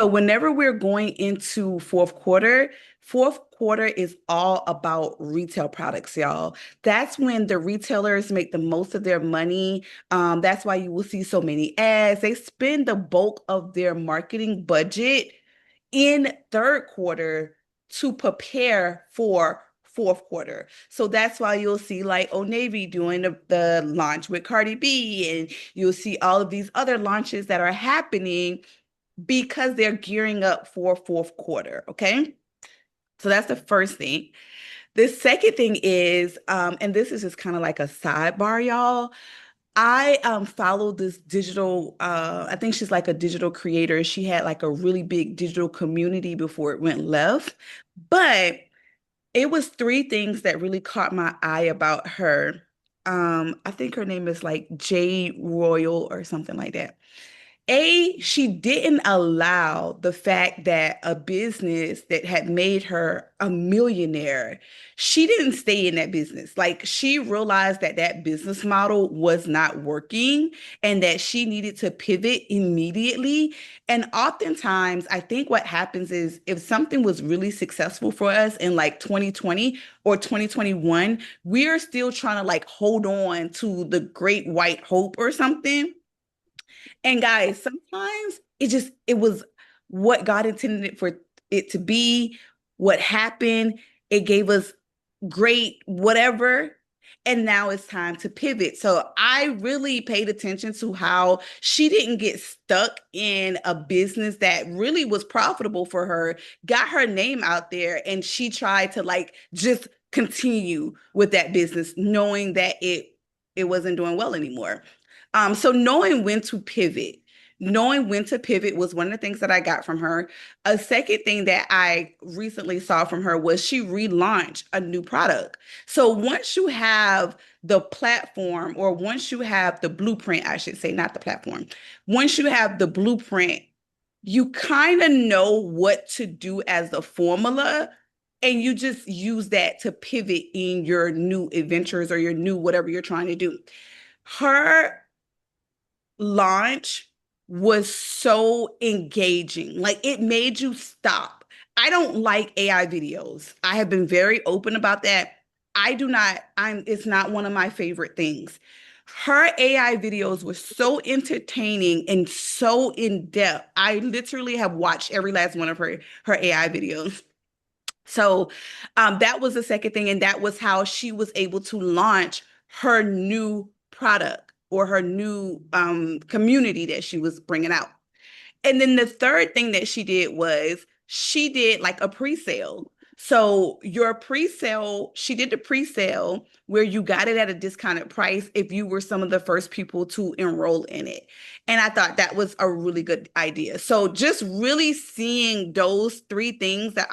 whenever we're going into fourth quarter is all about retail products, y'all. That's when the retailers make the most of their money. That's why you will see so many ads. They spend the bulk of their marketing budget in third quarter to prepare for fourth quarter. So that's why you'll see like Old Navy doing the launch with Cardi B, and you'll see all of these other launches that are happening because they're gearing up for fourth quarter. Okay. So that's the first thing. The second thing is, and this is just kind of like a sidebar, y'all. I follow this digital, I think she's like a digital creator. She had like a really big digital community before it went left. But it was three things that really caught my eye about her. I think her name is like Jade Royal or something like that. She didn't allow the fact that a business that had made her a millionaire, she didn't stay in that business. Like she realized that that business model was not working and that she needed to pivot immediately. And oftentimes, I think what happens is if something was really successful for us in like 2020 or 2021, we're still trying to like hold on to the great white hope or something. And guys, sometimes it was what God intended it for it to be, what happened. It gave us great whatever. And now it's time to pivot. So I really paid attention to how she didn't get stuck in a business that really was profitable for her, got her name out there, and she tried to like just continue with that business, knowing that it wasn't doing well anymore. So knowing when to pivot was one of the things that I got from her. A second thing that I recently saw from her was she relaunched a new product. So once you have the platform, or once you have the blueprint, I should say, not the platform, once you have the blueprint, you kind of know what to do as the formula. And you just use that to pivot in your new adventures or your new whatever you're trying to do. Her launch was so engaging. Like it made you stop. I don't like AI videos. I have been very open about that. I do not, it's not one of my favorite things. Her AI videos were so entertaining and so in depth. I literally have watched every last one of her AI videos. So that was the second thing. And that was how she was able to launch her new product or her new community that she was bringing out. And then the third thing that she did was she did like a pre-sale. So your pre-sale, she did the pre-sale where you got it at a discounted price if you were some of the first people to enroll in it. And I thought that was a really good idea. So just really seeing those three things that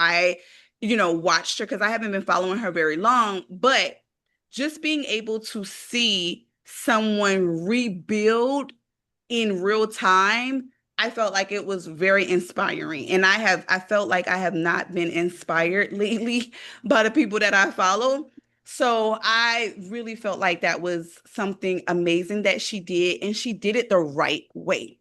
watched her because I haven't been following her very long, but just being able to see someone rebuild in real time, I felt like it was very inspiring. And I felt like I have not been inspired lately by the people that I follow. So I really felt like that was something amazing that she did, and she did it the right way.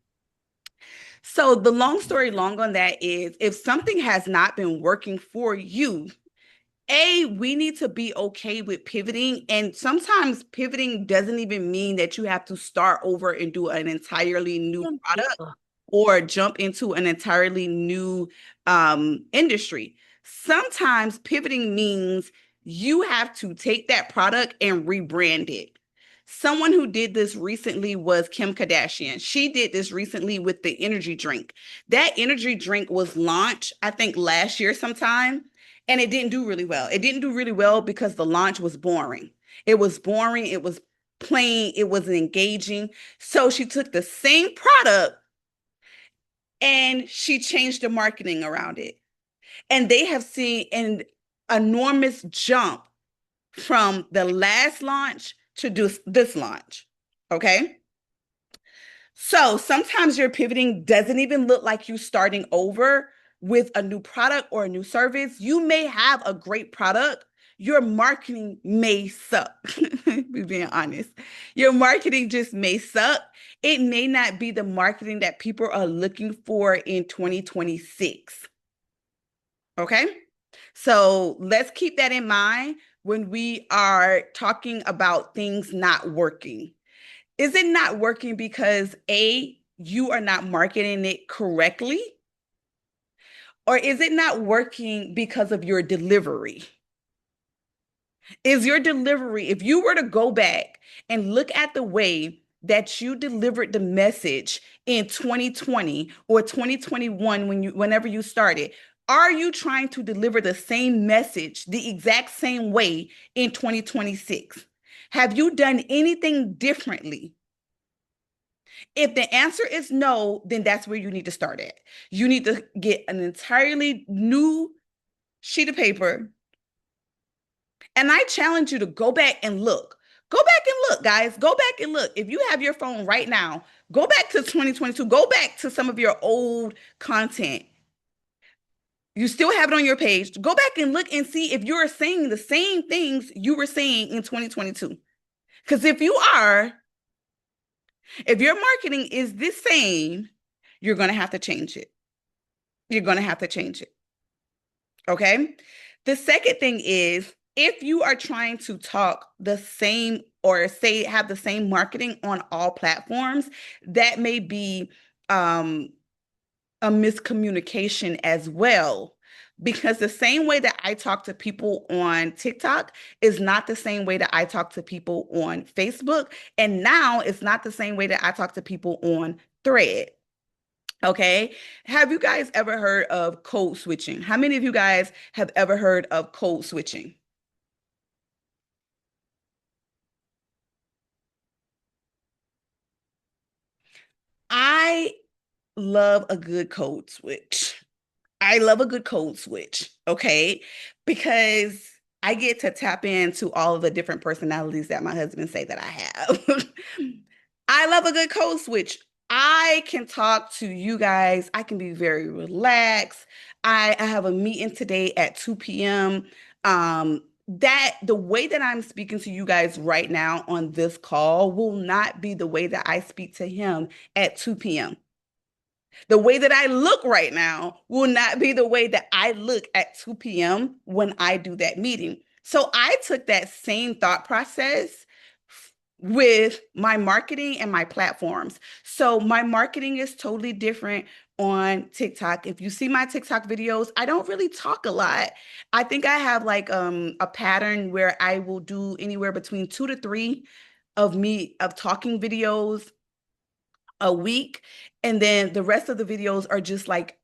So the long story long on that is if something has not been working for you, we need to be okay with pivoting. And sometimes pivoting doesn't even mean that you have to start over and do an entirely new product or jump into an entirely new industry. Sometimes pivoting means you have to take that product and rebrand it. Someone who did this recently was Kim Kardashian. She did this recently with the energy drink. That energy drink was launched, I think, last year sometime, and it didn't do really well. It didn't do really well because the launch was boring. It was boring. It was plain. It wasn't engaging. So she took the same product and she changed the marketing around it. And they have seen an enormous jump from the last launch to this launch. Okay. So sometimes your pivoting doesn't even look like you starting over with a new product or a new service. You may have a great product. your marketing may suck. Be being honest. Your marketing just may suck. It may not be the marketing that people are looking for in 2026. Okay. So let's keep that in mind when we are talking about things not working. Is it not working because A, you are not marketing it correctly? Or is it not working because of your delivery? Is your delivery, if you were to go back and look at the way that you delivered the message in 2020 or 2021 whenever you started, are you trying to deliver the same message the exact same way in 2026? Have you done anything differently? If the answer is no, then that's where you need to start at. You need to get an entirely new sheet of paper. And I challenge you to go back and look. Go back and look, guys. Go back and look. If you have your phone right now, go back to 2022. Go back to some of your old content. You still have it on your page. Go back and look and see if you're saying the same things you were saying in 2022. Because if you are, if your marketing is the same, you're going to have to change it. You're going to have to change it. Okay. The second thing is if you are trying to talk the same or say have the same marketing on all platforms, that may be a miscommunication as well. Because the same way that I talk to people on TikTok is not the same way that I talk to people on Facebook. And now it's not the same way that I talk to people on Thread. Okay. Have you guys ever heard of code switching? How many of you guys have ever heard of code switching? I love a good code switch. I love a good code switch, okay? Because I get to tap into all of the different personalities that my husband say that I have. I love a good code switch. I can talk to you guys. I can be very relaxed. I have a meeting today at 2 p.m. That the way that I'm speaking to you guys right now on this call will not be the way that I speak to him at 2 p.m. The way that I look right now will not be the way that I look at 2 p.m. when I do that meeting. So I took that same thought process with my marketing and my platforms. So my marketing is totally different on TikTok. If you see my TikTok videos, I don't really talk a lot. I think I have like a pattern where I will do anywhere between 2 to 3 of talking videos a week. And then the rest of the videos are just like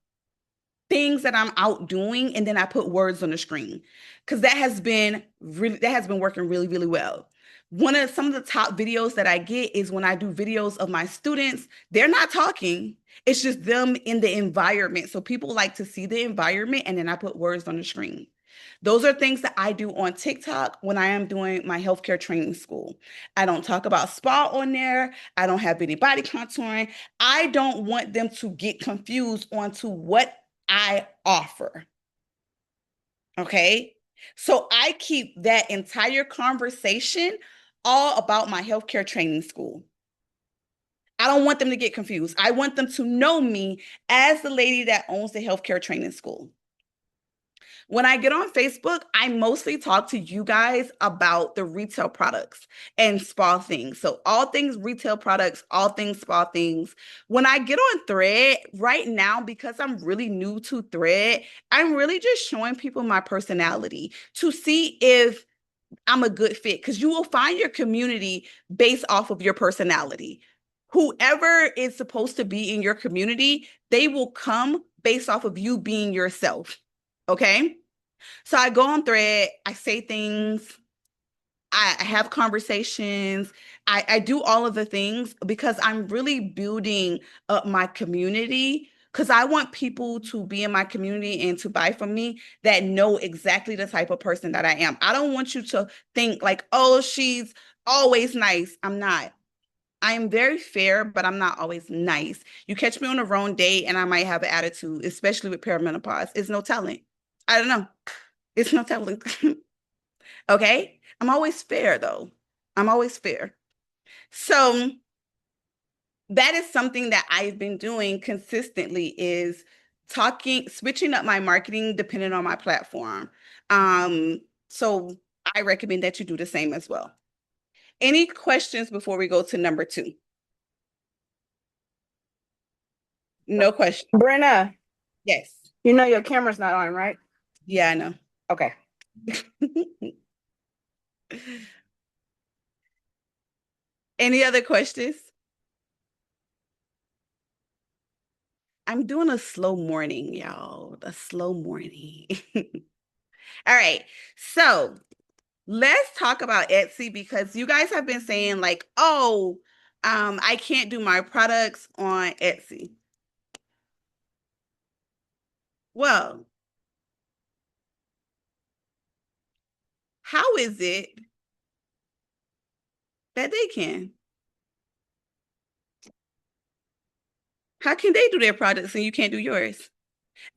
things that I'm out doing. And then I put words on the screen because that has been working really, really well. One of some of the top videos that I get is when I do videos of my students, they're not talking. It's just them in the environment. So people like to see the environment and then I put words on the screen. Those are things that I do on TikTok when I am doing my healthcare training school. I don't talk about spa on there. I don't have any body contouring. I don't want them to get confused onto what I offer. Okay. So I keep that entire conversation all about my healthcare training school. I don't want them to get confused. I want them to know me as the lady that owns the healthcare training school. When I get on Facebook, I mostly talk to you guys about the retail products and spa things. So, all things retail products, all things spa things. When I get on Thread right now, because I'm really new to Thread, I'm really just showing people my personality to see if I'm a good fit because you will find your community based off of your personality. Whoever is supposed to be in your community, they will come based off of you being yourself. Okay. So I go on Thread, I say things, I have conversations, I do all of the things because I'm really building up my community because I want people to be in my community and to buy from me that know exactly the type of person that I am. I don't want you to think like, oh, she's always nice. I'm not. I am very fair, but I'm not always nice. You catch me on the wrong day and I might have an attitude, especially with perimenopause. It's no telling. I don't know. It's no telling. Okay? I'm always fair though. I'm always fair. So that is something that I've been doing consistently is switching up my marketing depending on my platform. So I recommend that you do the same as well. Any questions before we go to number two? No question. Brenna, Yes. you know your camera's not on, right? Yeah, I know. Okay. Any other questions? I'm doing a slow morning, y'all. A slow morning. All right. So let's talk about Etsy because you guys have been saying like, oh, I can't do my products on Etsy. Well, how is it that they can? How can they do their products and you can't do yours?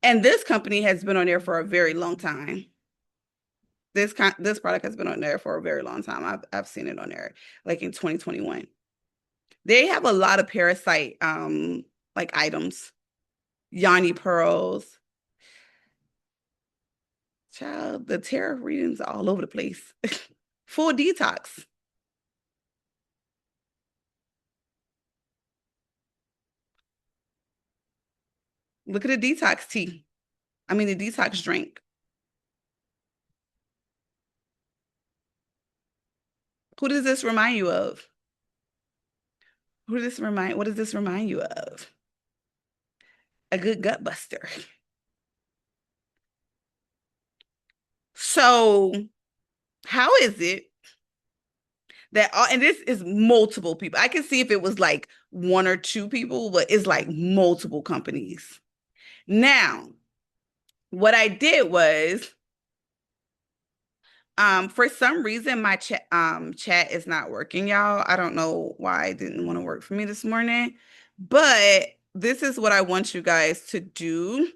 And this company has been on there for a very long time. This product has been on there for a very long time. I've seen it on there like in 2021. They have a lot of parasite like items, Yanni pearls. Child, the tarot readings are all over the place. Full detox. Look at the detox tea. I mean the detox drink. Who does this remind you of? What does this remind you of? A good gut buster. So, how is it that all, and this is multiple people. I can see if it was like one or two people, but it's like multiple companies. Now, what I did was for some reason my chat is not working, y'all. I don't know why it didn't want to work for me this morning, but this is what I want you guys to do.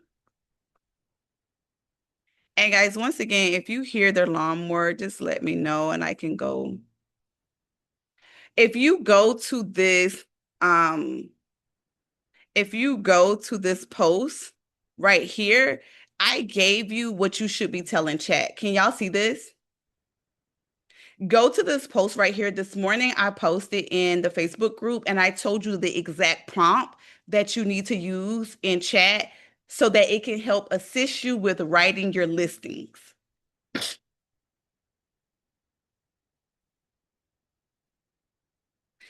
And guys, once again, if you hear their lawnmower, just let me know and I can go. If you go to this, um, if you go to this post right here, I gave you what you should be telling chat. Can y'all see this? Go to this post right here. This morning, I posted in the Facebook group and I told you the exact prompt that you need to use in chat so that it can help assist you with writing your listings.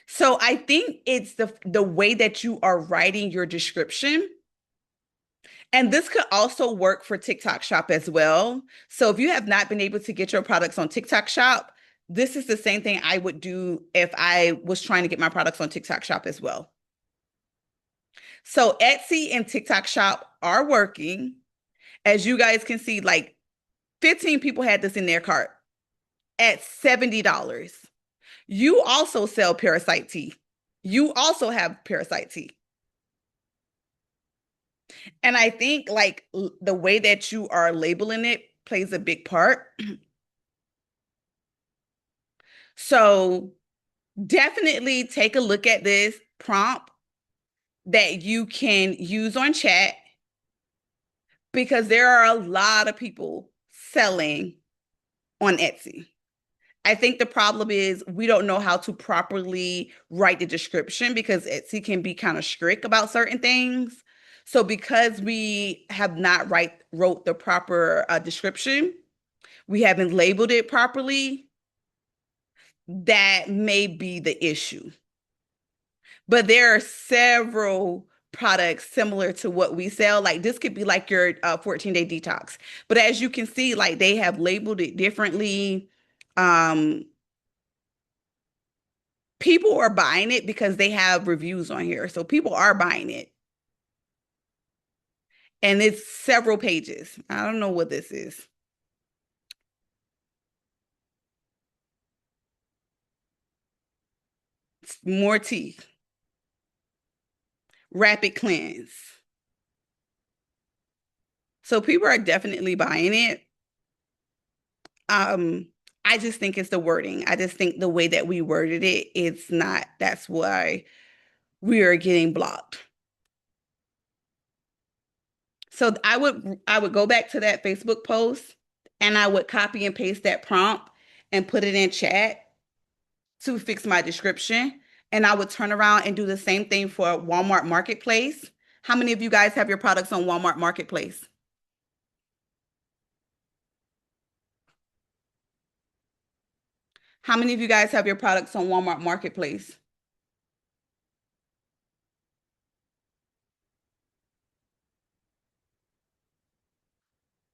So I think it's the way that you are writing your description. And this could also work for TikTok Shop as well. So if you have not been able to get your products on TikTok Shop, this is the same thing I would do if I was trying to get my products on TikTok Shop as well. So Etsy and TikTok Shop are working. As you guys can see, like 15 people had this in their cart at $70. You also sell parasite tea. You also have parasite tea. And I think like the way that you are labeling it plays a big part. So definitely take a look at this prompt that you can use on chat because there are a lot of people selling on Etsy. I think the problem is we don't know how to properly write the description because Etsy can be kind of strict about certain things. So because we have not wrote the proper description, we haven't labeled it properly, that may be the issue. But there are several products similar to what we sell. Like this could be like your 14-day detox. But as you can see, like they have labeled it differently. Um, People are buying it because they have reviews on here. So people are buying it. And it's several pages. I don't know what this is. It's more teeth. Rapid cleanse. So people are definitely buying it. Um, I just think it's the wording. I just think the way that we worded it, it's not, that's why we are getting blocked. So I would go back to that Facebook post and I would copy and paste that prompt and put it in chat to fix my description. And I would turn around and do the same thing for Walmart Marketplace. How many of you guys have your products on Walmart Marketplace? How many of you guys have your products on Walmart Marketplace?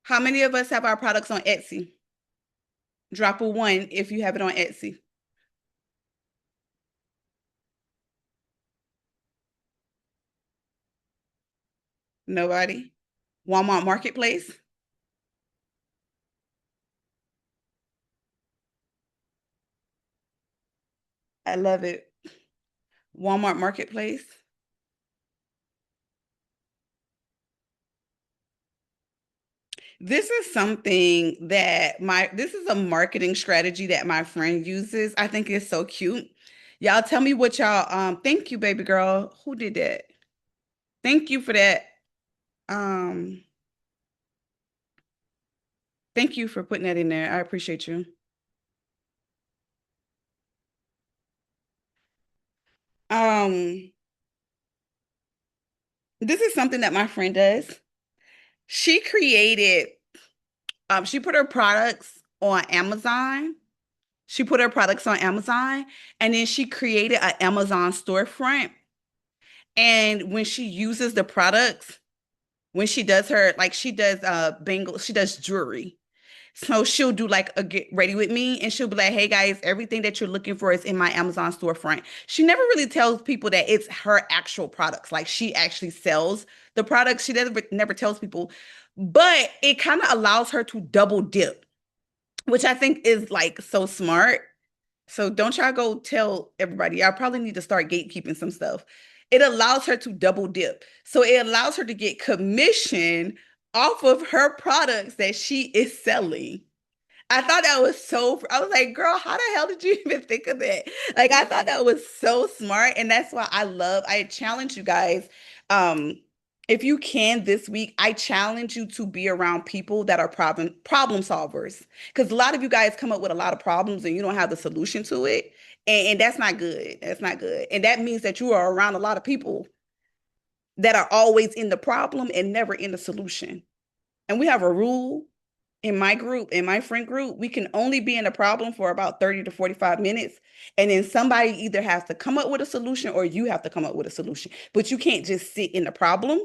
How many of us have our products on Etsy? Drop a one if you have it on Etsy. Nobody? Walmart Marketplace? I love it. Walmart Marketplace. This is something that this is a marketing strategy that my friend uses. I think it's so cute. Y'all tell me what y'all thank you, baby girl. Who did that? Thank you for that. Um thank you for putting that in there. I appreciate you. Um this is something that my friend does. She created she put her products on Amazon. She put her products on Amazon and then she created an Amazon storefront. And when she uses the products, when she does her like she does bangle, she does jewelry. So she'll do like a get ready with me and she'll be like, hey guys, everything that you're looking for is in my Amazon storefront. She never really tells people that it's her actual products. Like she actually sells the products. She doesn't never tells people, but it kind of allows her to double dip, which I think is like so smart. So don't y'all go tell everybody. I probably need to start gatekeeping some stuff. It allows her to double dip. So it allows her to get commission off of her products that she is selling. I thought that was so, I was like, girl, how the hell did you even think of that? Like, I thought that was so smart. And that's why I challenge you guys. Um, if you can this week, I challenge you to be around people that are problem solvers. Because a lot of you guys come up with a lot of problems and you don't have the solution to it. And that's not good. That's not good. And that means that you are around a lot of people that are always in the problem and never in the solution. And we have a rule in my group, in my friend group, we can only be in a problem for about 30 to 45 minutes. And then somebody either has to come up with a solution or you have to come up with a solution. But you can't just sit in the problem.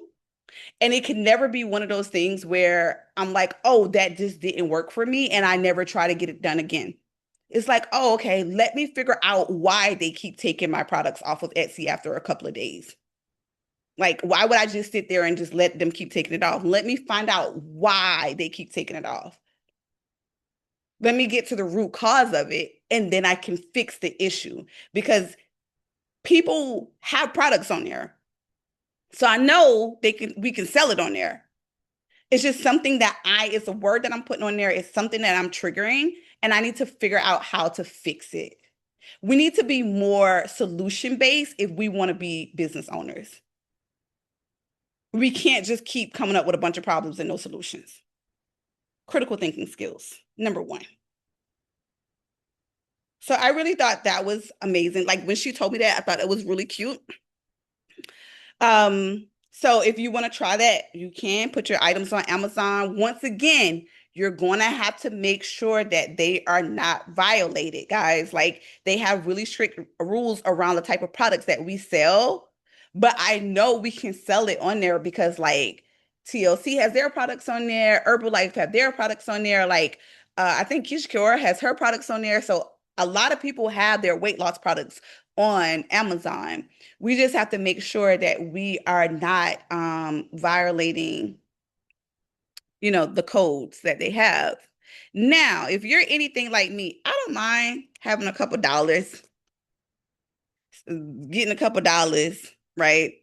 And it can never be one of those things where I'm like, oh, that just didn't work for me. And I never try to get it done again. It's like, oh, okay, let me figure out why they keep taking my products off of Etsy after a couple of days. Like, why would I just sit there and just let them keep taking it off? Let me find out why they keep taking it off. Let me get to the root cause of it, and then I can fix the issue because people have products on there. So I know we can sell it on there. It's just something that it's a word that I'm putting on there. It's something that I'm triggering, and I need to figure out how to fix it. We need to be more solution based if we want to be business owners. We can't just keep coming up with a bunch of problems and no solutions. Critical thinking skills, number one. So I really thought that was amazing. Like when she told me that, I thought it was really cute. So if you want to try that, you can put your items on Amazon. Once again, you're going to have to make sure that they are not violated, guys. Like they have really strict rules around the type of products that we sell, but I know we can sell it on there because like TLC has their products on there, Herbalife have their products on there, like I think Kishkor has her products on there. So a lot of people have their weight loss products on Amazon. We just have to make sure that we are not violating, the codes that they have. Now, if you're anything like me, I don't mind having a couple dollars, getting a couple dollars, right?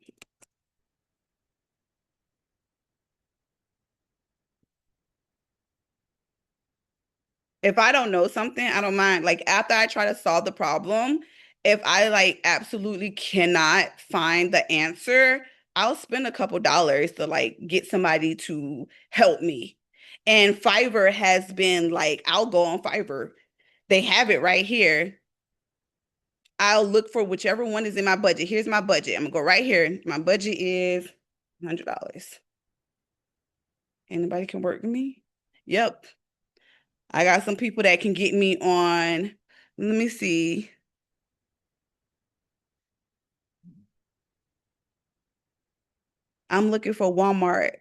If I don't know something, I don't mind. Like after I try to solve the problem, if I like absolutely cannot find the answer, I'll spend a couple dollars to like get somebody to help me. And Fiverr has been like, I'll go on Fiverr. They have it right here. I'll look for whichever one is in my budget. Here's my budget. I'm gonna go right here. My budget is $100. Anybody can work with me? Yep. I got some people that can get me on. Let me see. I'm looking for Walmart.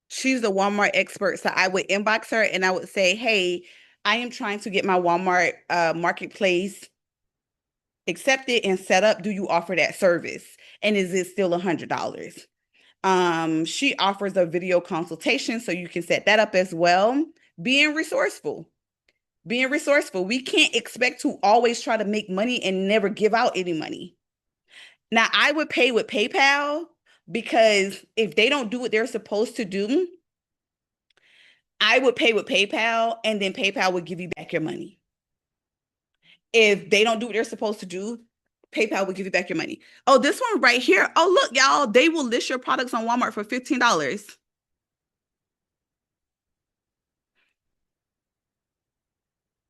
She's the Walmart expert. So I would inbox her and I would say, hey, I am trying to get my Walmart marketplace accepted and set up. Do you offer that service? And is it still $100? She offers a video consultation, so you can set that up as well. Being resourceful. Being resourceful. We can't expect to always try to make money and never give out any money. Now, I would pay with PayPal because if they don't do what they're supposed to do, I would pay with PayPal and then PayPal would give you back your money. If they don't do what they're supposed to do, PayPal will give you back your money. Oh, this one right here. Oh, look, y'all, they will list your products on Walmart for $15.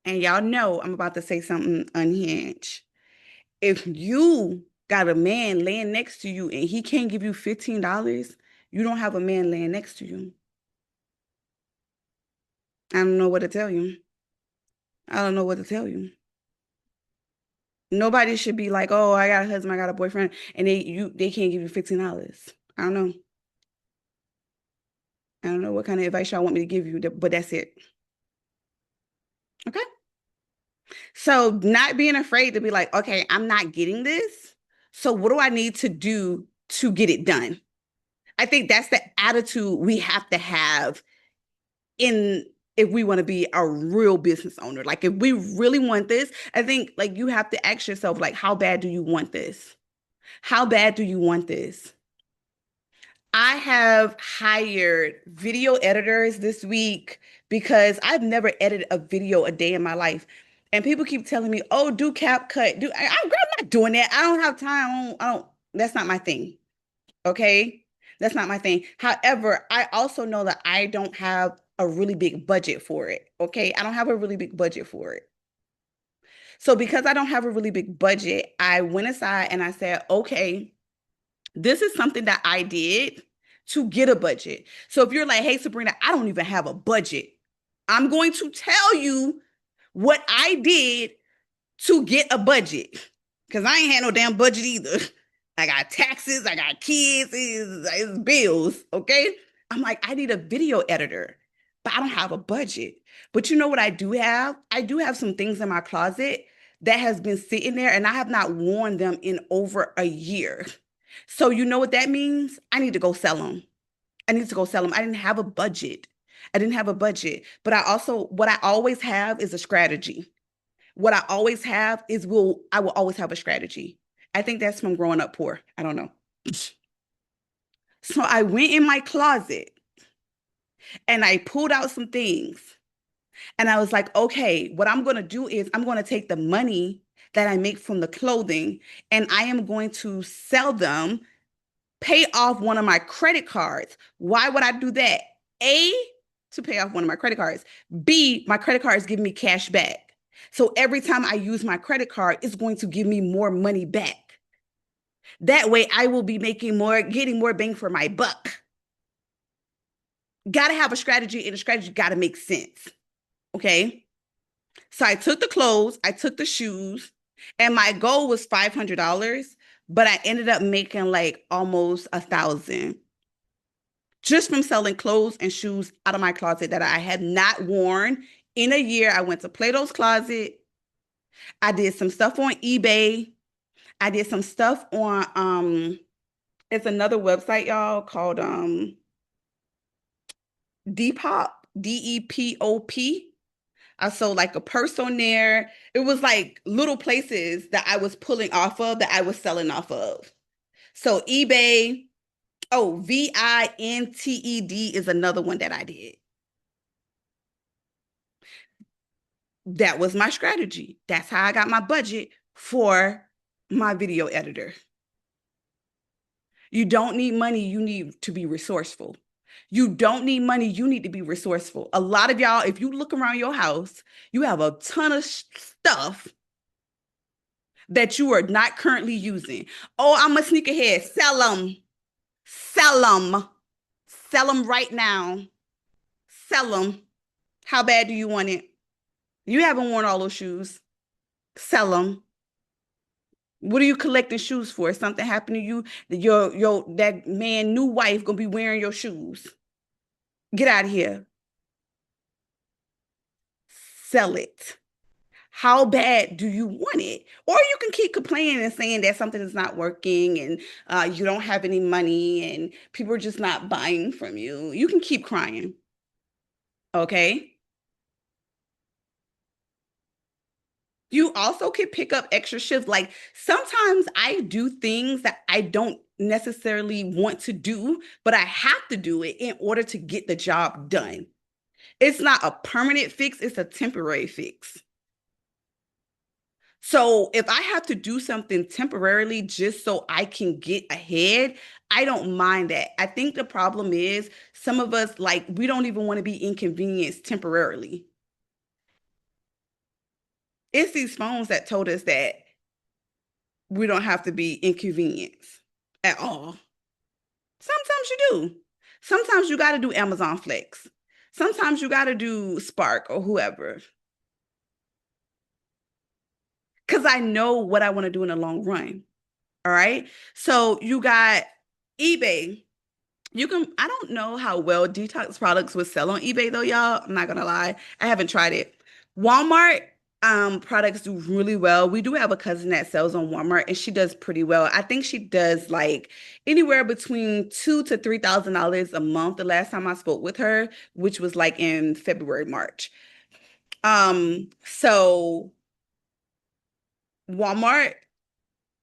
And y'all know I'm about to say something unhinged. If you got a man laying next to you and he can't give you $15, you don't have a man laying next to you. I don't know what to tell you. I don't know what to tell you. Nobody should be like, oh, I got a husband, I got a boyfriend, and they can't give you $15. I don't know. I don't know what kind of advice y'all want me to give you, but that's it. Okay. So not being afraid to be like, okay, I'm not getting this. So what do I need to do to get it done? I think that's the attitude we have to have in if we want to be a real business owner. Like if we really want this, I think like you have to ask yourself, like, how bad do you want this? How bad do you want this? I have hired video editors this week because I've never edited a video a day in my life. And people keep telling me, "Oh, do CapCut." I'm not doing that. I don't have time. I don't, that's not my thing. Okay? That's not my thing. However, I also know that I don't have a really big budget for it. Okay? I don't have a really big budget for it. So because I don't have a really big budget, I went aside and I said, "Okay, this is something that I did to get a budget." So if you're like, hey, Sabrina, I don't even have a budget, I'm going to tell you what I did to get a budget because I ain't had no damn budget either. I got taxes, I got kids, it's bills. Okay. I'm like, I need a video editor, but I don't have a budget. But you know what I do have? I do have some things in my closet that has been sitting there and I have not worn them in over a year. So you know what that means? I need to go sell them. I need to go sell them. I didn't have a budget. I didn't have a budget, but what I always have is a strategy. What I always have is I will always have a strategy. I think that's from growing up poor. I don't know. So I went in my closet and I pulled out some things and I was like, okay, what I'm going to do is I'm going to take the money that I make from the clothing and I am going to sell them, pay off one of my credit cards. Why would I do that? A, to pay off one of my credit cards. B, my credit cards give me cash back. So every time I use my credit card, it's going to give me more money back. That way I will be making more, getting more bang for my buck. Got to have a strategy and the strategy got to make sense. Okay. So I took the clothes, I took the shoes, and my goal was $500, but I ended up making like almost 1,000 just from selling clothes and shoes out of my closet that I had not worn in a year. I went to Plato's Closet. I did some stuff on eBay. I did some stuff on it's another website, y'all, called Depop, Depop. I sold like a purse on there. It was like little places that I was pulling off of that I was selling off of. So eBay. Oh, VINTED is another one that I did. That was my strategy. That's how I got my budget for my video editor. You don't need money, you need to be resourceful. You don't need money, you need to be resourceful. A lot of y'all, if you look around your house, you have a ton of stuff that you are not currently using. Oh, I'm a sneakerhead. Sell them. Sell them. Sell them right now. Sell them. How bad do you want it? You haven't worn all those shoes. Sell them. What are you collecting shoes for? If something happened to you, your that man new wife gonna be wearing your shoes. Get out of here. Sell it. How bad do you want it? Or you can keep complaining and saying that something is not working and you don't have any money and people are just not buying from you. You can keep crying. Okay. You also can pick up extra shifts. Like sometimes I do things that I don't necessarily want to do, but I have to do it in order to get the job done. It's not a permanent fix, it's a temporary fix. So if I have to do something temporarily just so I can get ahead, I don't mind that. I think the problem is some of us, like, we don't even want to be inconvenienced temporarily. It's these phones that told us that we don't have to be inconvenienced at all. Sometimes you do. Sometimes you got to do Amazon Flex. Sometimes you got to do Spark or whoever. Because I know what I want to do in the long run. All right. So you got eBay. You can, I don't know how well detox products would sell on eBay though, y'all. I'm not gonna lie. I haven't tried it. Walmart products do really well. We do have a cousin that sells on Walmart and she does pretty well. I think she does like anywhere between $2,000 to $3,000 a month the last time I spoke with her, which was like in February, March. So Walmart,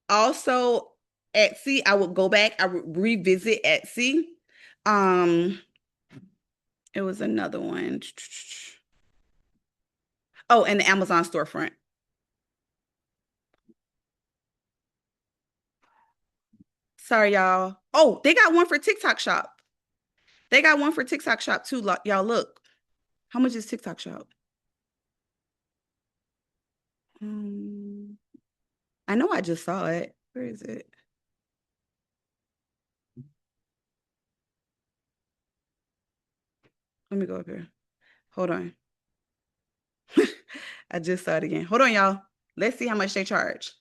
also Etsy, I would go back, I would revisit Etsy. Um, it was another one. Oh, and the Amazon storefront. Sorry, y'all. Oh, they got one for TikTok shop. They got one for TikTok shop too. Y'all look. How much is TikTok shop? Um, I know I just saw it. Where is it? Let me go up here. Hold on. I just saw it again. Hold on, y'all. Let's see how much they charge.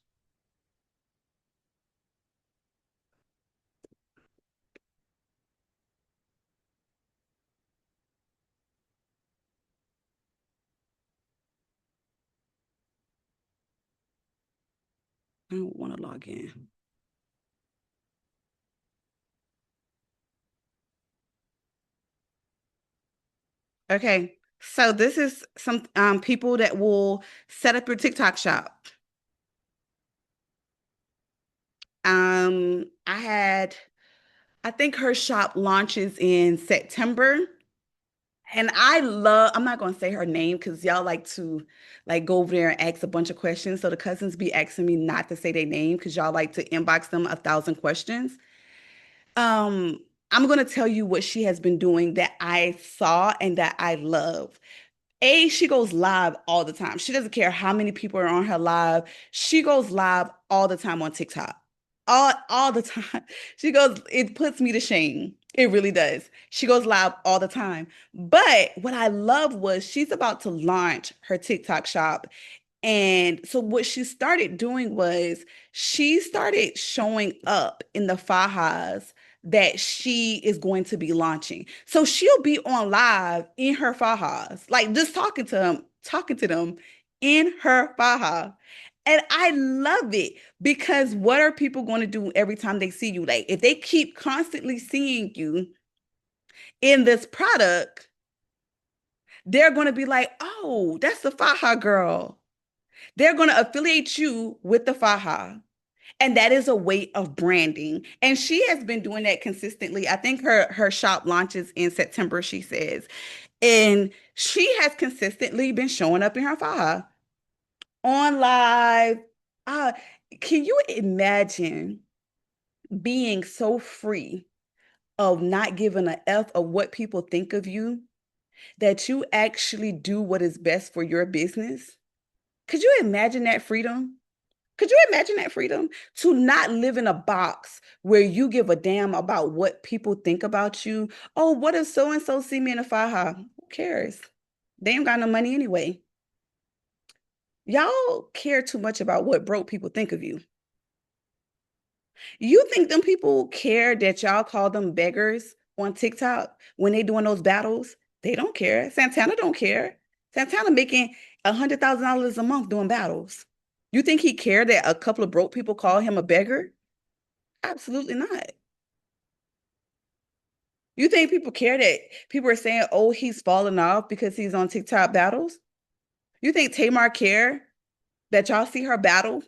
I don't want to log in. Okay. So this is some people that will set up your TikTok shop. I think her shop launches in September. And I'm not gonna say her name because y'all like to like go over there and ask a bunch of questions. So the cousins be asking me not to say their name because y'all like to inbox them 1,000 questions. Um, I'm gonna tell you what she has been doing that I saw and that I love. She goes live all the time. She doesn't care how many people are on her live. She goes live all the time on TikTok. All the time. She goes, it puts me to shame. It really does. She goes live all the time. But what I love was she's about to launch her TikTok shop. And so what she started doing was she started showing up in the fajas that she is going to be launching. So she'll be on live in her fajas, like just talking to them in her faja. And I love it because what are people going to do every time they see you? Like if they keep constantly seeing you in this product, they're going to be like, oh, that's the faja girl. They're going to affiliate you with the faja. And that is a way of branding. And she has been doing that consistently. I think her shop launches in September, she says. And she has consistently been showing up in her Faja on live. Uh, can you imagine being so free of not giving a F of what people think of you that you actually do what is best for your business? Could you imagine that freedom? Could you imagine that freedom to not live in a box where you give a damn about what people think about you? Oh, what if so and so see me in a faja? Who cares? They ain't got no money anyway. Y'all care too much about what broke people think of you. You think them people care that y'all call them beggars on TikTok when they doing those battles? They don't care. Santana don't care. Santana making $100,000 a month doing battles. You think he cared that a couple of broke people call him a beggar? Absolutely not. You think people care that people are saying, oh, he's falling off because he's on TikTok battles? You think Tamar care that y'all see her battle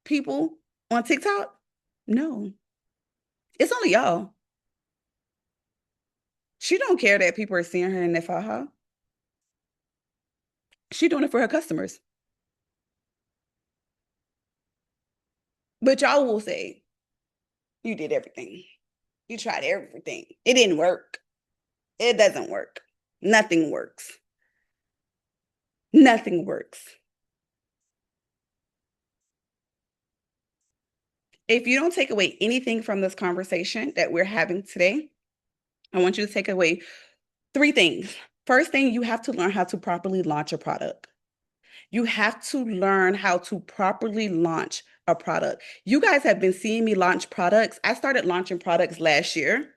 people on TikTok? No. It's only y'all. She don't care that people are seeing her in the faja. She doing it for her customers. But y'all will say, you did everything. You tried everything. It didn't work. It doesn't work. Nothing works. Nothing works. If you don't take away anything from this conversation that we're having today, I want you to take away three things. First thing, you have to learn how to properly launch a product. You have to learn how to properly launch a product. You guys have been seeing me launch products. I started launching products last year.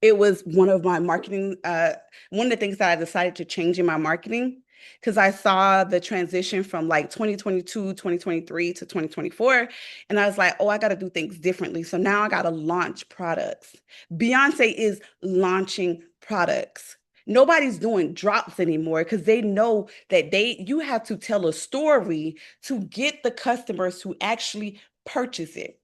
It was one of my marketing, one of the things that I decided to change in my marketing because I saw the transition from like 2022, 2023 to 2024. And I was like, oh, I got to do things differently. So now I got to launch products. Beyonce is launching products. Nobody's doing drops anymore because they know that you have to tell a story to get the customers to actually purchase it.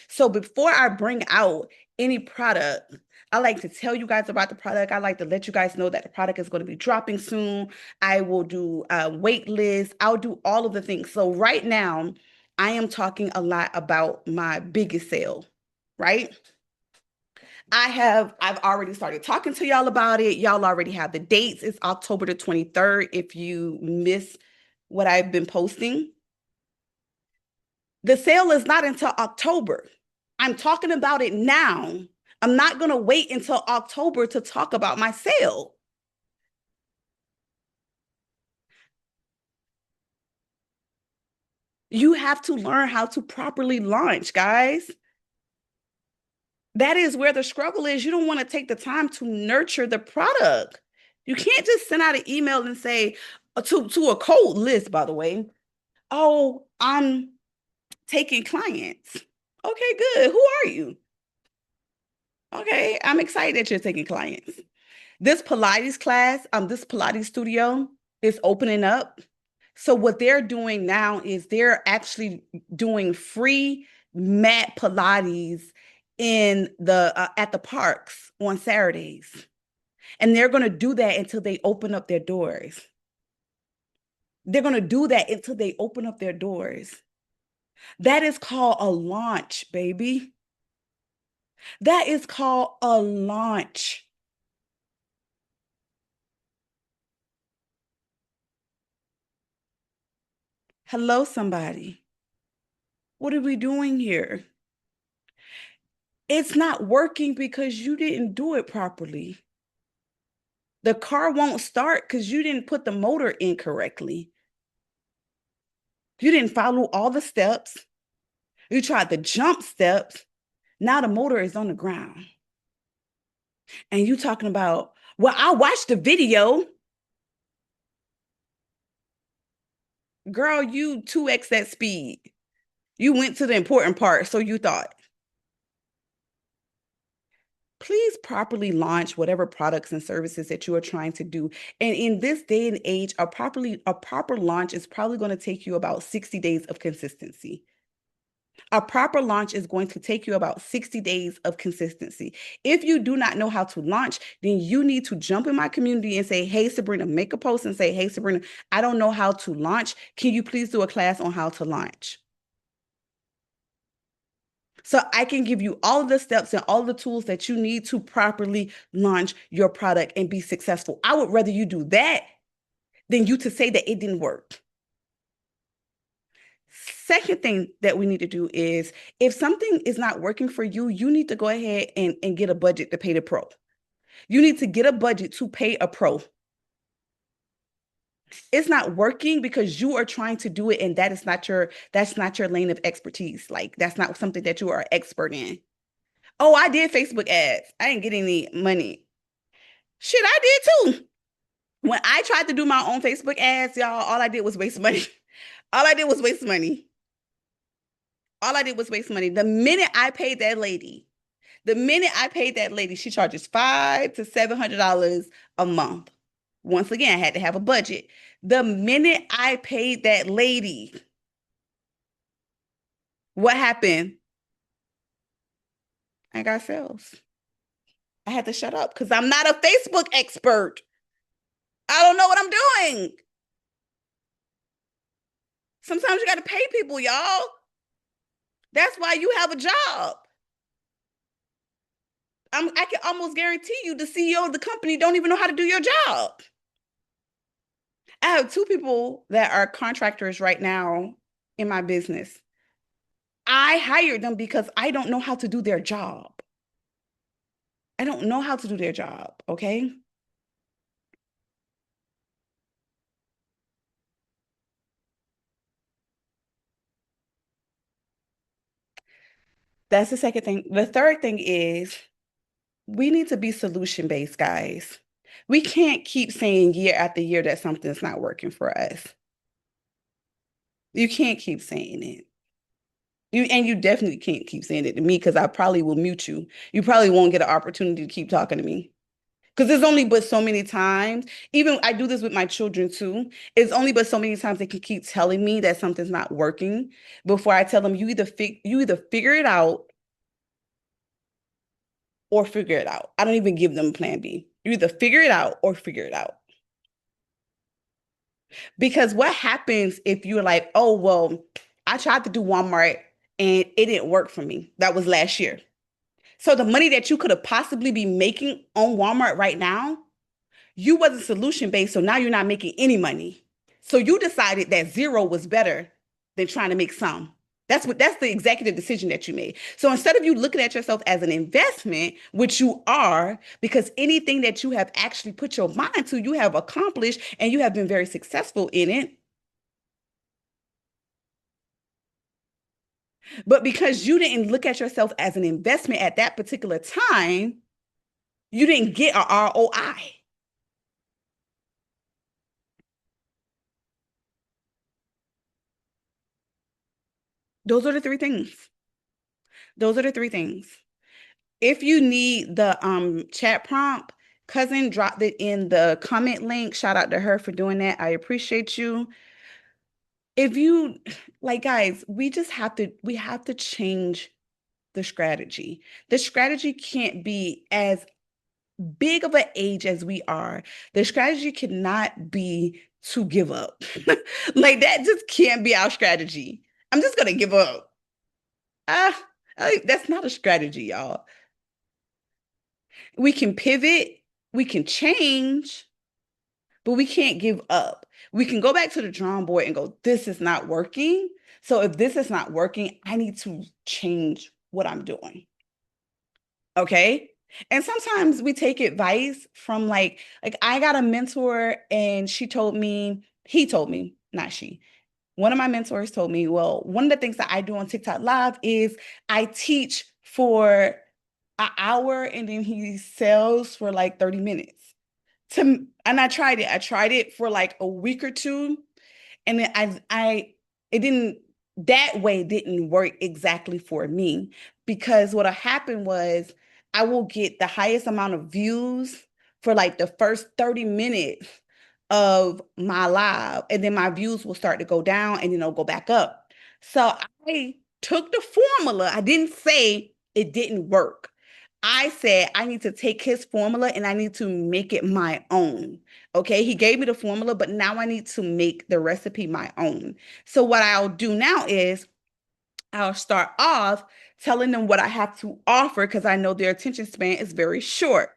So before I bring out any product, I like to tell you guys about the product. I like to let you guys know that the product is going to be dropping soon. I will do a wait list. I'll do all of the things. So right now, I am talking a lot about my biggest sale, right? I've already started talking to y'all about it. Y'all already have the dates. It's October the 23rd if you miss what I've been posting. The sale is not until October. I'm talking about it now. I'm not going to wait until October to talk about my sale. You have to learn how to properly launch, guys. That is where the struggle is. You don't want to take the time to nurture the product. You can't just send out an email and say to a cold list, by the way, oh, I'm taking clients. Okay, good. Who are you? Okay, I'm excited that you're taking clients. This Pilates class, this Pilates studio is opening up. So what they're doing now is they're actually doing free mat Pilates in the at the parks on Saturdays. And they're going to do that until they open up their doors. They're going to do that until they open up their doors. That is called a launch, baby. That is called a launch. Hello, somebody. What are we doing here? It's not working because you didn't do it properly. The car won't start because you didn't put the motor in correctly. You didn't follow all the steps. You tried the jump steps. Now the motor is on the ground. And you talking about, well, I watched the video. Girl, you 2x that speed. You went to the important part, so you thought. Please properly launch whatever products and services that you are trying to do. And in this day and age, a proper launch is probably going to take you about 60 days of consistency. A proper launch is going to take you about 60 days of consistency. If you do not know how to launch, then you need to jump in my community and say, hey, Sabrina, make a post and say, hey, Sabrina, I don't know how to launch. Can you please do a class on how to launch? So I can give you all of the steps and all the tools that you need to properly launch your product and be successful. I would rather you do that than you to say that it didn't work. Second thing that we need to do is if something is not working for you, you need to go ahead and get a budget to pay the pro. You need to get a budget to pay a pro. It's not working because you are trying to do it and that's not your lane of expertise. Like that's not something that you are expert in. Oh, I did Facebook ads. I didn't get any money. Shit, I did too. When I tried to do my own Facebook ads, y'all, all I did was waste money. All I did was waste money. All I did was waste money. The minute I paid that lady, she charges $500 to $700 a month. Once again, I had to have a budget. The minute I paid that lady, what happened? I got sales. I had to shut up because I'm not a Facebook expert. I don't know what I'm doing. Sometimes you got to pay people, y'all. That's why you have a job. I can almost guarantee you the CEO of the company don't even know how to do your job. I have two people that are contractors right now in my business. I hired them because I don't know how to do their job. I don't know how to do their job, okay? That's the second thing. The third thing is we need to be solution based, guys. We can't keep saying year after year that something's not working for us. You can't keep saying it. You definitely can't keep saying it to me because I probably will mute you. You probably won't get an opportunity to keep talking to me. Because there's only but so many times, even I do this with my children too. It's only but so many times they can keep telling me that something's not working before I tell them you either figure it out or figure it out. I don't even give them plan B. You either figure it out or figure it out. Because what happens if you're like, oh, well, I tried to do Walmart and it didn't work for me. That was last year. So the money that you could have possibly be making on Walmart right now, you wasn't solution based. So now you're not making any money. So you decided that zero was better than trying to make some. That's the executive decision that you made. So instead of you looking at yourself as an investment, which you are, because anything that you have actually put your mind to, you have accomplished and you have been very successful in it. But because you didn't look at yourself as an investment at that particular time, you didn't get a ROI. Those are the three things. Those are the three things. If you need the chat prompt, cousin dropped it in the comment link. Shout out to her for doing that. I appreciate you. If you like guys, we have to change the strategy. The strategy can't be as big of an age as we are. The strategy cannot be to give up. Like that just can't be our strategy. I'm just gonna give up. Ah, that's not a strategy, y'all. We can pivot, we can change, but we can't give up. We can go back to the drawing board and go, this is not working. So if this is not working, I need to change what I'm doing. Okay. And sometimes we take advice from like I got a mentor and he told me, not she. One of my mentors told me, well, one of the things that I do on TikTok Live is I teach for an hour and then he sells for like 30 minutes. And I tried it. I tried it for like a week or two. And then it didn't, that way didn't work exactly for me because what happened was I will get the highest amount of views for like the first 30 minutes of my live, and then my views will start to go down and then they'll go back up. So I took the formula. I didn't say it didn't work. I said I need to take his formula and I need to make it my own. Okay, he gave me the formula, but now I need to make the recipe my own. So what I'll do now is I'll start off telling them what I have to offer because I know their attention span is very short.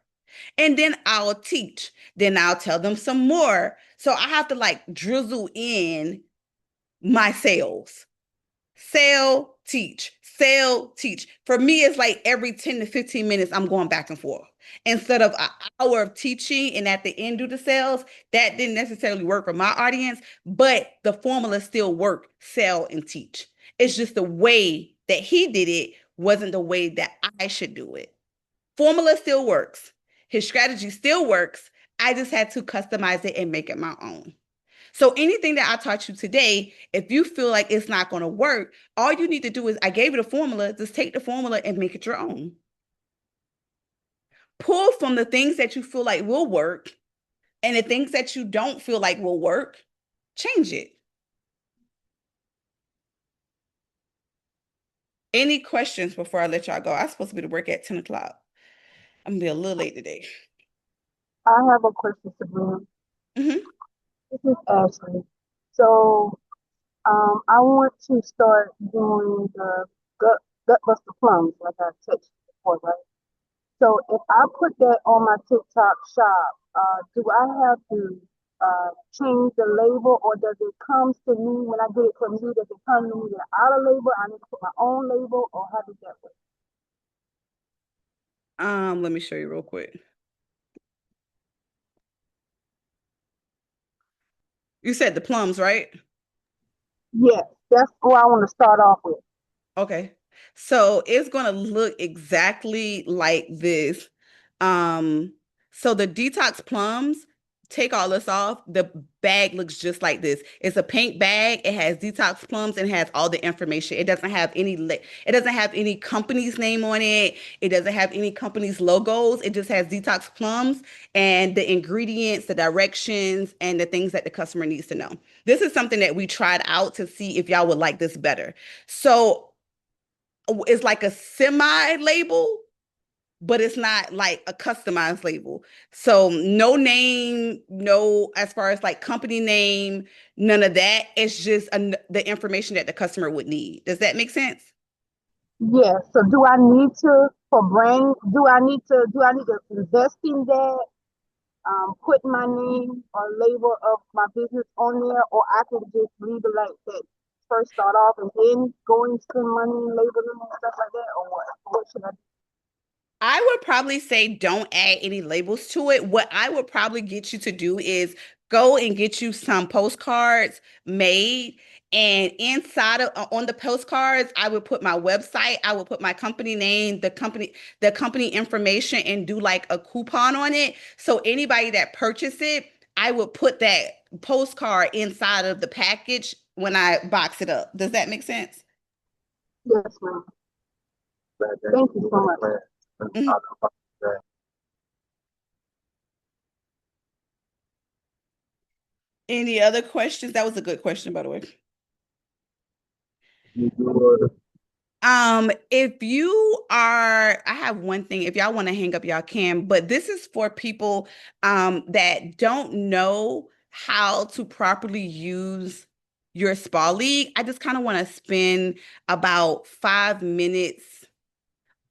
And then I'll teach. Then I'll tell them some more. So I have to like drizzle in my sales. Sell, teach. For me, it's like every 10 to 15 minutes, I'm going back and forth. Instead of an hour of teaching and at the end do the sales, that didn't necessarily work for my audience, but the formula still worked, sell and teach. It's just the way that he did it wasn't the way that I should do it. Formula still works. His strategy still works. I just had to customize it and make it my own. So anything that I taught you today, if you feel like it's not going to work, all you need to do is I gave you the formula, just take the formula and make it your own. Pull from the things that you feel like will work and the things that you don't feel like will work, change it. Any questions before I let y'all go? I'm supposed to be to work at 10 o'clock. I'm going to be a little late today. I have a question, Sabrina. Mm-hmm. This is Ashley. So, I want to start doing the gut buster plums, like I texted you before, right? So, if I put that on my TikTok shop, do I have to change the label, or does it come to me when I get it from you? Does it come to me without a label? I need to put my own label, or how does that work? Let me show you real quick. You said the plums, right? Yes, that's what I want to start off with. Okay. So it's going to look exactly like this. So the detox plums, take all this off. The bag looks just like this. It's a pink bag. It has detox plums and has all the information. It doesn't have it doesn't have any company's name on it. It doesn't have any company's logos. It just has detox plums and the ingredients, the directions, and the things that the customer needs to know. This is something that we tried out to see if y'all would like this better. So it's like a semi label, but it's not like a customized label. So no name, no, as far as like company name, none of that. It's just the information that the customer would need. Does that make sense? Yes. So do I need to for brand? Do I need to invest in that? Put my name or label of my business on there, or I can just leave it like that. First start off and then go and spend money and labeling and stuff like that, or what? What should I do? I would probably say don't add any labels to it. What I would probably get you to do is go and get you some postcards made. And inside of on the postcards, I would put my website, I would put my company name, the company information, and do like a coupon on it. So anybody that purchased it, I would put that postcard inside of the package when I box it up. Does that make sense? Yes, ma'am. Thank you so much. Mhm. Any other questions? That was a good question, by the way. If you are, I have one thing. If y'all want to hang up, y'all can, but this is for people that don't know how to properly use your spa league. I just kind of want to spend about 5 minutes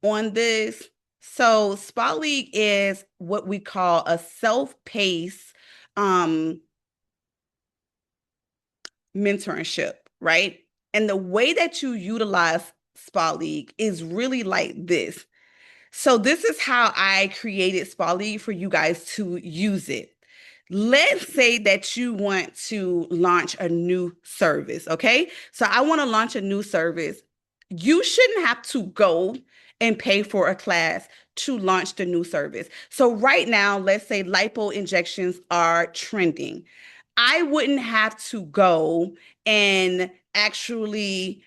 on this. So spa league is what we call a self-paced um mentorship, right? And the way that you utilize Spa League is really like this. So this is how I created Spa League for you guys to use it. Let's say that you want to launch a new service, okay? So I want to launch a new service. You shouldn't have to go and pay for a class to launch the new service. So right now, let's say lipo injections are trending. I wouldn't have to go and actually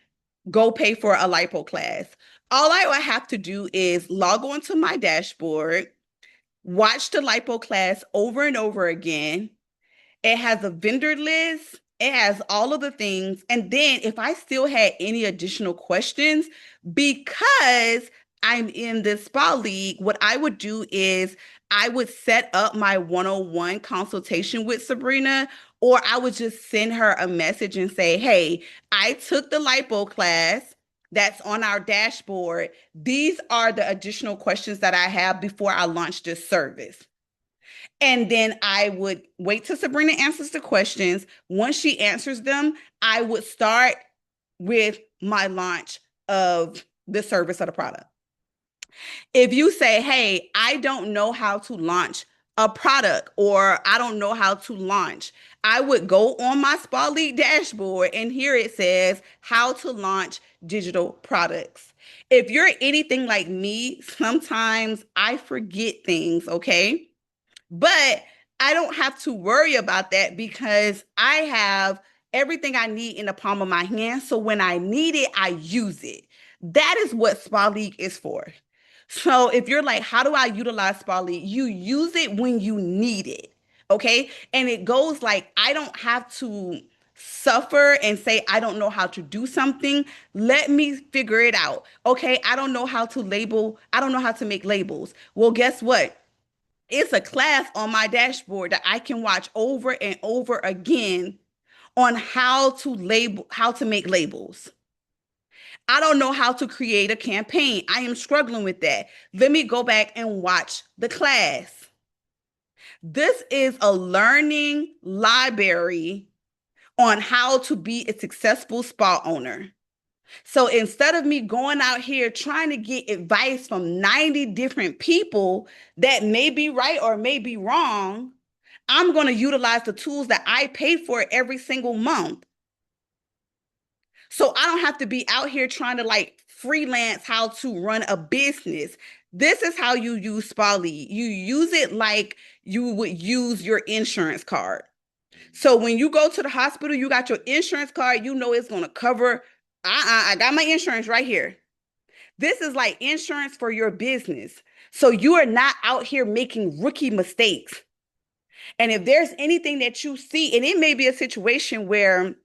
go pay for a lipo class. All I would have to do is log on to my dashboard, watch the lipo class over and over again. It has a vendor list. It has all of the things. And then if I still had any additional questions, because I'm in this spa league, what I would do is I would set up my one-on-one consultation with Sabrina, or I would just send her a message and say, hey, I took the lipo class that's on our dashboard. These are the additional questions that I have before I launch this service. And then I would wait till Sabrina answers the questions. Once she answers them, I would start with my launch of the service or the product. If you say, hey, I don't know how to launch a product, or I don't know how to launch, I would go on my Spa League dashboard and here it says how to launch digital products. If you're anything like me, sometimes I forget things, okay? But I don't have to worry about that because I have everything I need in the palm of my hand. So when I need it, I use it. That is what Spa League is for. So if you're like, how do I utilize Spa League? You use it when you need it. Okay. And it goes like, I don't have to suffer and say, I don't know how to do something. Let me figure it out. Okay. I don't know how to label. I don't know how to make labels. Well, guess what? It's a class on my dashboard that I can watch over and over again on how to label, how to make labels. I don't know how to create a campaign. I am struggling with that. Let me go back and watch the class. This is a learning library on how to be a successful spa owner. So instead of me going out here trying to get advice from 90 different people that may be right or may be wrong, I'm going to utilize the tools that I pay for every single month. So I don't have to be out here trying to like freelance how to run a business. This is how you use Spally. You use it like you would use your insurance card. So when you go to the hospital, you got your insurance card, you know it's going to cover. I got my insurance right here. This is like insurance for your business. So you are not out here making rookie mistakes. And if there's anything that you see, and it may be a situation where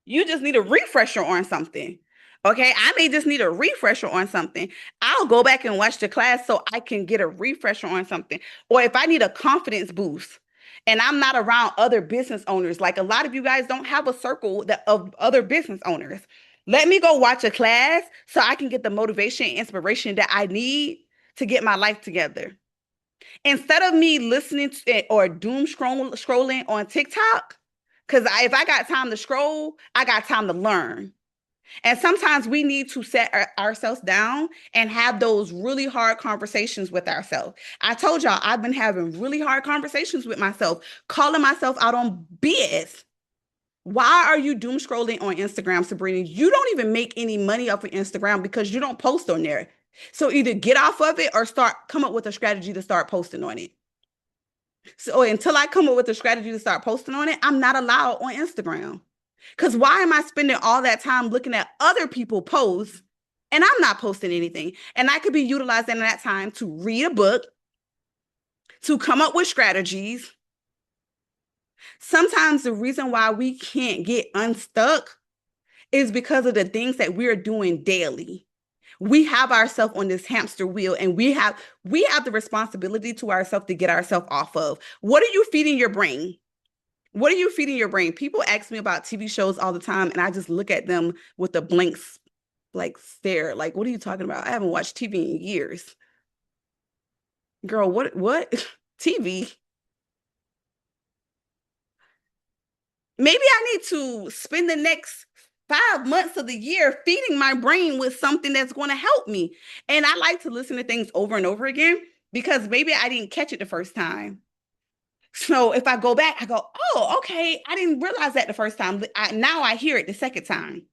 you just need a refresher on something. Okay, I may just need a refresher on something. I'll go back and watch the class so I can get a refresher on something. Or if I need a confidence boost and I'm not around other business owners, like a lot of you guys don't have a circle of other business owners. Let me go watch a class so I can get the motivation and inspiration that I need to get my life together. Instead of me listening to, or scrolling on TikTok, because if I got time to scroll, I got time to learn. And sometimes we need to set ourselves down and have those really hard conversations with ourselves. I told y'all I've been having really hard conversations with myself, calling myself out on BS. Why are you doom scrolling on Instagram, Sabrina? You don't even make any money off of Instagram because you don't post on there. So either get off of it or come up with a strategy to start posting on it. So until I come up with a strategy to start posting on it, I'm not allowed on Instagram. Because why am I spending all that time looking at other people posts and I'm not posting anything? And I could be utilizing that time to read a book, to come up with strategies. Sometimes the reason why we can't get unstuck is because of the things that we're doing daily. We have ourselves on this hamster wheel and we have the responsibility to ourselves to get ourselves off of. What are you feeding your brain? What are you feeding your brain? People ask me about TV shows all the time, and I just look at them with a blank, like, stare. Like, what are you talking about? I haven't watched TV in years. Girl, what? TV? Maybe I need to spend the next 5 months of the year feeding my brain with something that's going to help me. And I like to listen to things over and over again because maybe I didn't catch it the first time. So if I go back, I go, oh, okay, I didn't realize that the first time. Now I hear it the second time.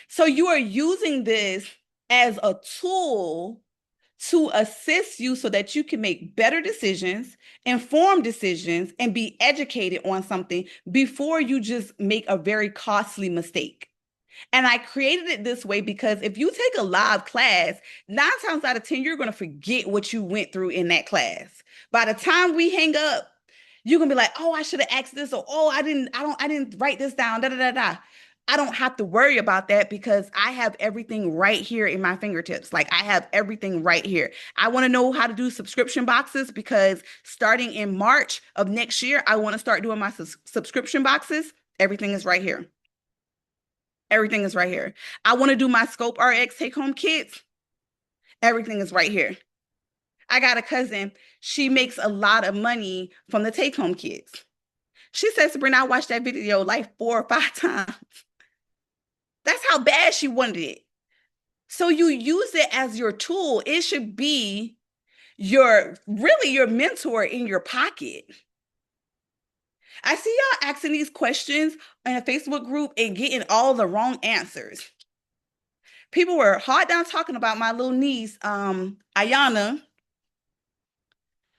So you are using this as a tool to assist you so that you can make better decisions, informed decisions, and be educated on something before you just make a very costly mistake. And I created it this way because if you take a live class, 9 times out of 10, you're going to forget what you went through in that class. By the time we hang up, You're gonna be like, oh, I should have asked this, or oh, I didn't write this down. Da da da da. I don't have to worry about that because I have everything right here in my fingertips. Like I have everything right here. I want to know how to do subscription boxes because starting in March of next year, I want to start doing my subscription boxes. Everything is right here. Everything is right here. I want to do my Scope RX take home kits. Everything is right here. I got a cousin. She makes a lot of money from the take home kits. She said, Sabrina, I watched that video like 4 or 5 times. That's how bad she wanted it. So you use it as your tool. It should be your mentor in your pocket. I see y'all asking these questions in a Facebook group and getting all the wrong answers. People were hard down talking about my little niece, Ayana.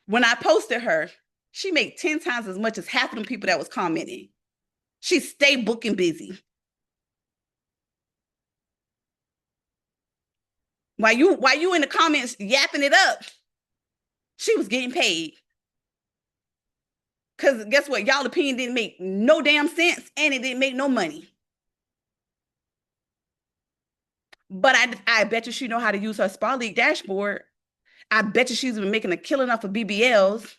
When I posted her, she made 10 times as much as half of them people that was commenting. She stayed booking busy. While you in the comments yapping it up, she was getting paid. Because guess what? Y'all opinion didn't make no damn sense and it didn't make no money. But I bet you she know how to use her Spa League dashboard. I bet you she's been making a killing off of BBLs.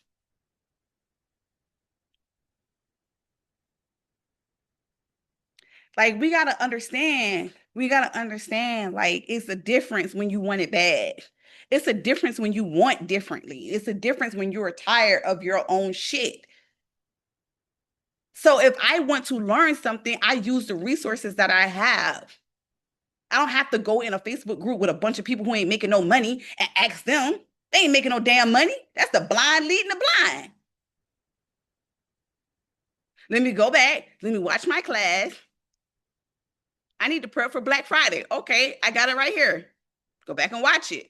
Like we gotta understand, like it's a difference when you want it bad. It's a difference when you want differently. It's a difference when you're tired of your own shit. So if I want to learn something, I use the resources that I have. I don't have to go in a Facebook group with a bunch of people who ain't making no money and ask them. They ain't making no damn money. That's the blind leading the blind. Let me go back. Let me watch my class. I need to prep for Black Friday. Okay, I got it right here. Go back and watch it.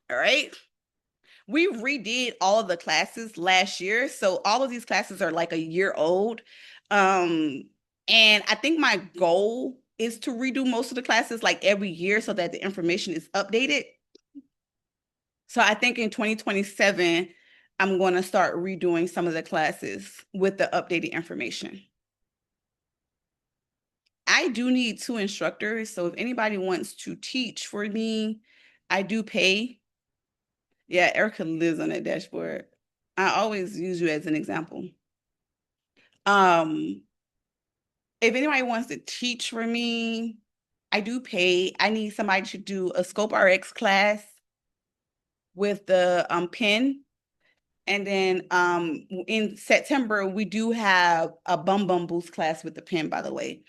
All right. We redid all of the classes last year. So all of these classes are like a year old. Um, and I think my goal is to redo most of the classes like every year so that the information is updated. So I think in 2027, I'm going to start redoing some of the classes with the updated information. I do need 2 instructors. So if anybody wants to teach for me, I do pay. Yeah, Erica lives on that dashboard. I always use you as an example. Um, if anybody wants to teach for me, I do pay. I need somebody to do a Scope RX class with the pen. And then in September, we do have a Bum Bum Boost class with the pen, by the way.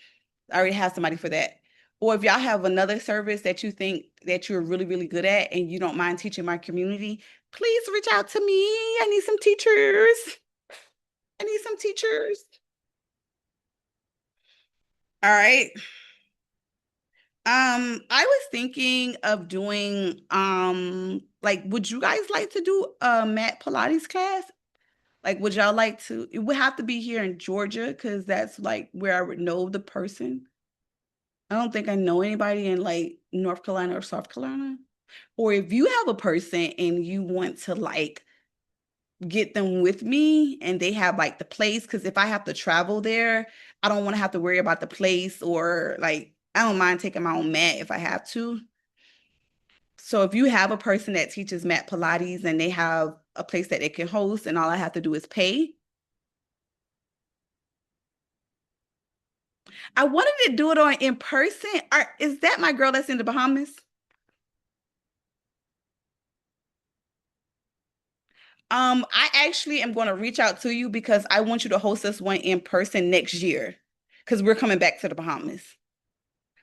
I already have somebody for that. Or if y'all have another service that you think that you're really, really good at and you don't mind teaching my community, please reach out to me. I need some teachers. I need some teachers. All right. I was thinking of doing like would you guys like to do a mat Pilates class? Like would y'all like to it would have to be here in Georgia because that's like where I would know the person. I don't think I know anybody in like North Carolina or South Carolina. Or if you have a person and you want to like get them with me and they have like the place, because if I have to travel there, I don't want to have to worry about the place or like I don't mind taking my own mat if I have to. So if you have a person that teaches mat Pilates and they have a place that they can host and all I have to do is pay. I wanted to do it on in person. Is that my girl that's in the Bahamas? I actually am going to reach out to you because I want you to host us one in person next year because we're coming back to the Bahamas.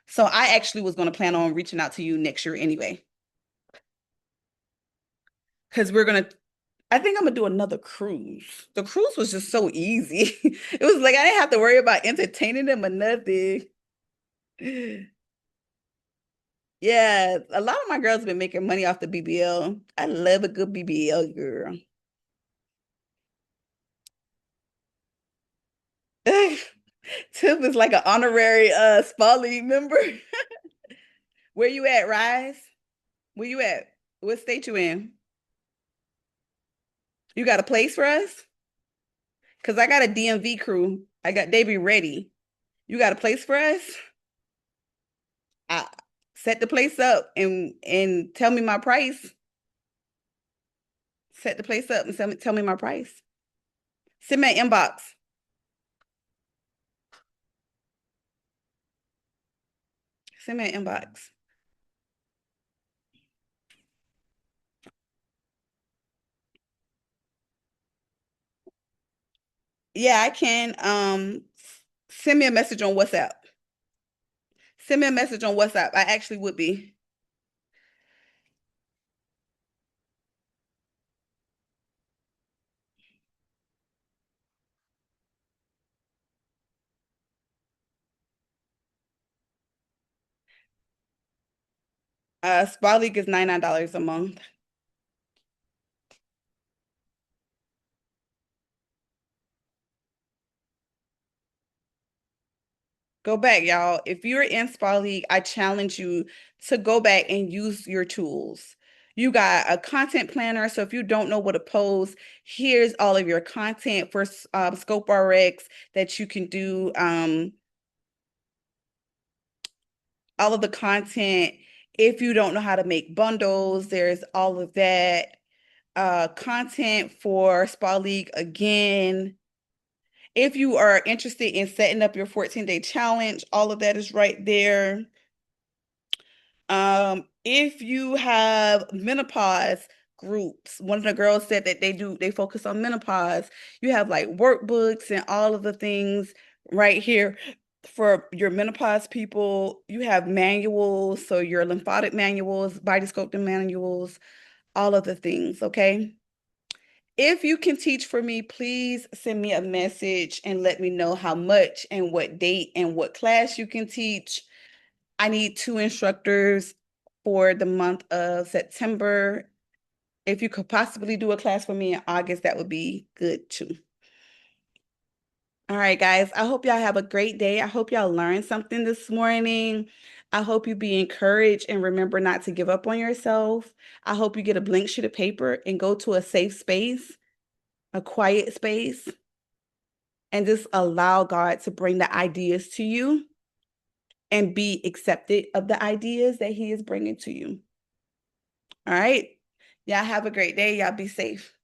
So I actually was going to plan on reaching out to you next year anyway because I think I'm gonna do another cruise. The cruise was just so easy. It was like I didn't have to worry about entertaining them or nothing. Yeah, a lot of my girls have been making money off the BBL. I love a good BBL girl. Tip is like an honorary spa league member. Where you at, Rise? Where you at? What state you in? You got a place for us? Cause I got a DMV crew. They be ready. You got a place for us? I set the place up and tell me my price. Set the place up and tell me my price. Send me an inbox. Send me an inbox. Yeah, I can. Send me a message on WhatsApp. Send me a message on WhatsApp. I actually would be. Spa League is $99 a month. Go back, y'all. If you're in Spa League, I challenge you to go back and use your tools. You got a content planner. So if you don't know what to post, here's all of your content for Scope RX that you can do. All of the content. If you don't know how to make bundles, there's all of that. Content for Spa League again. If you are interested in setting up your 14-day challenge, all of that is right there. If you have menopause groups, one of the girls said that they focus on menopause. You have like workbooks and all of the things right here for your menopause people. You have manuals, so your lymphatic manuals, body sculpting manuals, all of the things, okay? If you can teach for me, please send me a message and let me know how much and what date and what class you can teach. I need 2 instructors for the month of September. If you could possibly do a class for me in August, that would be good too. All right, guys, I hope y'all have a great day. I hope y'all learned something this morning. I hope you be encouraged and remember not to give up on yourself. I hope you get a blank sheet of paper and go to a safe space, a quiet space, and just allow God to bring the ideas to you and be accepted of the ideas that He is bringing to you. All right. Y'all have a great day. Y'all be safe.